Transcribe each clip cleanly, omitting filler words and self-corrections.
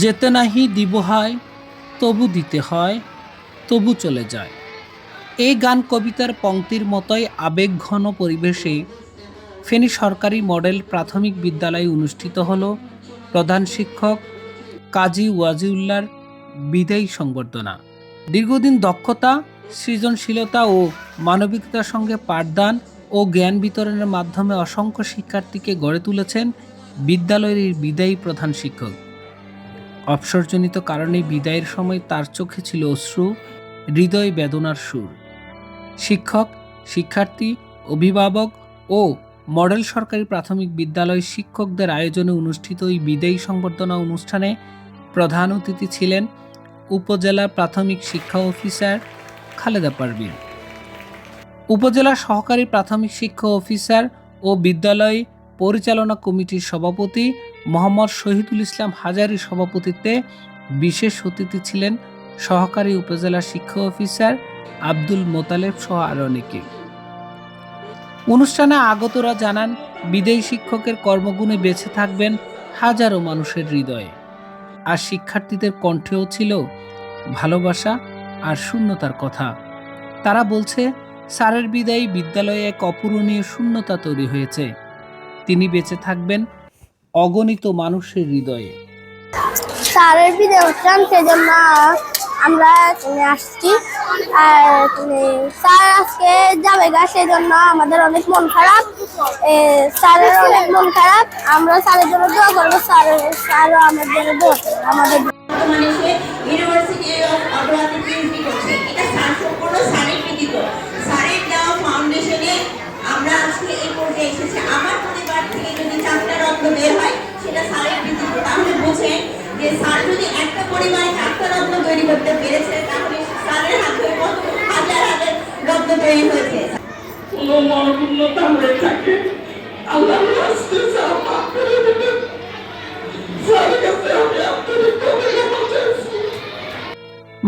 যেতে নাহি দিব হয়, তবু দিতে হয়, তবু চলে যায়। এই গান কবিতার পংক্তির মতোই আবেগঘন পরিবেশে ফেনী সরকারি মডেল প্রাথমিক বিদ্যালয়ে অনুষ্ঠিত হল প্রধান শিক্ষক কাজী ওয়াজিউল্লাহর বিদায়ী সংবর্ধনা। দীর্ঘদিন দক্ষতা, সৃজনশীলতা ও মানবিকতার সঙ্গে পাঠদান ও জ্ঞান বিতরণের মাধ্যমে অসংখ্য শিক্ষার্থীকে গড়ে তুলেছেন বিদ্যালয়ের এই বিদায়ী প্রধান শিক্ষক। অবসরজনিত কারণে বিদায়ের সময় তার চোখে ছিল অশ্রু, হৃদয় বেদনার সুর। শিক্ষক, শিক্ষার্থী, অভিভাবক ও মডেল সরকারি প্রাথমিক বিদ্যালয় শিক্ষকদের আয়োজনে অনুষ্ঠিত এই বিদায়ী সংবর্ধনা অনুষ্ঠানে প্রধান অতিথি ছিলেন উপজেলা প্রাথমিক শিক্ষা অফিসার খালেদা পারভীন, উপজেলা সহকারী প্রাথমিক শিক্ষা অফিসার ও বিদ্যালয় পরিচালনা কমিটির সভাপতি মোহাম্মদ শহীদুল ইসলাম হাজারীর সভাপতিত্বে বিশেষ অতিথি ছিলেন সহকারী উপজেলা শিক্ষা অফিসার আব্দুল মোতালেব সহ আরও অনেকে। অনুষ্ঠানে আগতরা জানান, বিদায়ী শিক্ষকের কর্মগুণে বেঁচে থাকবেন হাজারো মানুষের হৃদয়ে। আর শিক্ষার্থীদের কণ্ঠেও ছিল ভালোবাসা আর শূন্যতার কথা। তারা বলছে, স্যারের বিদায়ী বিদ্যালয়ে এক অপূরণীয় শূন্যতা তৈরি হয়েছে। তিনি বেঁচে থাকবেন অগণিত মানুষের হৃদয়ে। স্যারের বিদায় উঠলাম, সেজন্য আমরা এখানে আসছি। আর স্যার আজকে যাবে গা, সেজন্য আমাদের অনেক মন খারাপ। স্যারের অনেক মন খারাপ। আমরা স্যারের জন্য দোয়া করবো, স্যারও আমাদের জন্য দোয়া করবে। আমাদের ইউনিভার্সিটি অফ অটোয়া থেকে ইউটি করছে, এটা স্যার সম্পূর্ণ স্যারের কৃতিত্ব। স্যারের দেওয়া ফাউন্ডেশনে আমরা আজকে এই পর্যায়ে এসেছি। আমার পরিবার থেকে যদি 4টা রত্ন বের হয়, সেটা স্যারের কৃতিত্ব। তাহলে বোঝেন যে স্যার যদি একটা পরিবারে 4টা রত্ন তৈরি করতে পেরেছে, তাহলে স্যারের হাতে কত হাজার হাজার রত্ন তৈরি হয়েছে। কোনো মনোপূর্ণতা হয়ে থাকে, আল্লাহর রাস্তে স্যার মাফ করে দেবেন। স্যারের কাছে আমি আন্তরিকভাবে ক্ষমা চাইছি।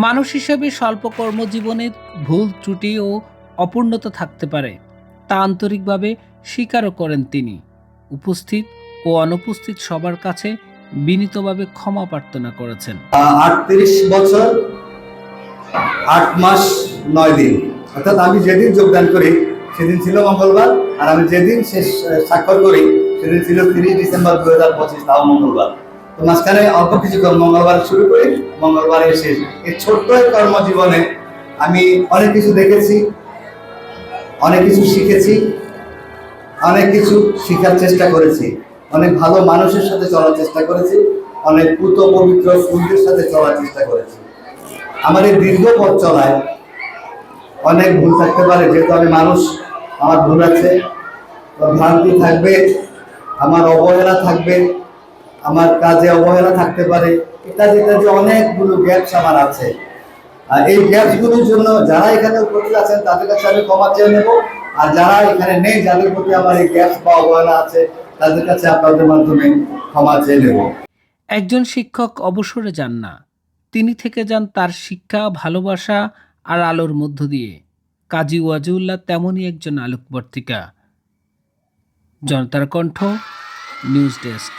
মানুষ হিসেবে স্বল্প কর্মজীবনে ভুল ত্রুটি ও অপূর্ণতা থাকতে পারে, তা আন্তরিকভাবে স্বীকারও করেন তিনি। উপস্থিত ও অনুপস্থিত সবার কাছে বিনীতভাবে ক্ষমা প্রার্থনা করেছেন। 38 বছর 8 মাস 9 দিন, অর্থাৎ আমি যেদিন যোগদান করি সেদিন ছিল মঙ্গলবার, আর আমি যেদিন শেষ স্বাক্ষর করি সেদিন ছিল 30 ডিসেম্বর 2025, তাও মঙ্গলবার। তো মাঝখানে অল্প কিছু মঙ্গলবার শুরু করি, মঙ্গলবারে শেষ। এই ছোট্ট কর্মজীবনে আমি অনেক কিছু দেখেছি, অনেক কিছু শিখেছি, অনেক কিছু শেখার চেষ্টা করেছি, অনেক ভালো মানুষের সাথে চলার চেষ্টা করেছি, অনেক পুত পবিত্র ফুলদের সাথে চলার চেষ্টা করেছি। আমার এই দীর্ঘ পথ চলায় অনেক ভুল থাকতে পারে, যেহেতু আমি মানুষ, আমার ভুল আছে, ভ্রান্তি থাকবে, আমার অবহেলা থাকবে, আমার কাজে অবহেলা থাকতে পারে, ইত্যাদি ইত্যাদি অনেকগুলো গ্যাপস আমার আছে। আর এই গ্যাপসগুলোর জন্য যারা এখানে উপস্থিত আছেন তাদের কাছে আমি ক্ষমা চেয়ে নেব, আর যারা এখানে নেই, যাদের প্রতি আমার এই গ্যাপস বা অবহেলা আছে, তাদের কাছে আপনাদের মাধ্যমে ক্ষমা চেয়ে নেব। একজন শিক্ষক অবসরে যান না, তিনি থেকে যান তার শিক্ষা, ভালোবাসা আর আলোর মধ্য দিয়ে। কাজী ওয়াজিউল্লাহ তেমনই একজন আলোকবর্তিকা। জনতার কণ্ঠ, নিউজ ডেস্ক।